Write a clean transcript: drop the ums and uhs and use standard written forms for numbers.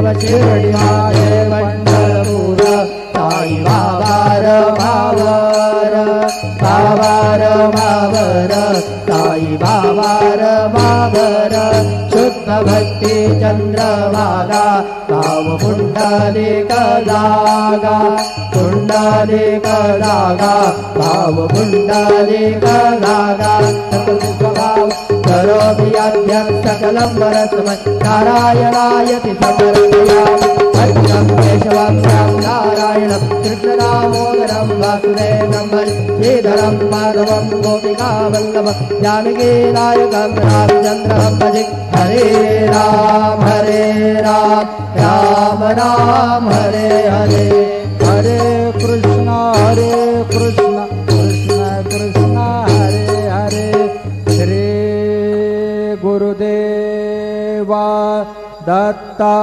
शिरडी माझे पंढरपूर साई बाबार मावर बाबार मावर साई बाबार मावर शुद्ध भक्ती चंद्रभागा भाव पुंडलिक जागा पुंडलिक जागा भाव पुंडलिक जागा स्वभाव करोमि आद्यं सकलं परस्मै नारायणायति समर्पयामि भक्तं केशवं राम नारायणं कृष्णदामोदरं वासुदेवं श्रीधरं माधवं गोपिकावल्लभं जानकीनायकं रामचन्द्रं भजे हरे राम राम राम हरे हरे हरे कृष्ण कृष्ण कृष्ण हरे हरे श्री गुरुदेवा दत्ता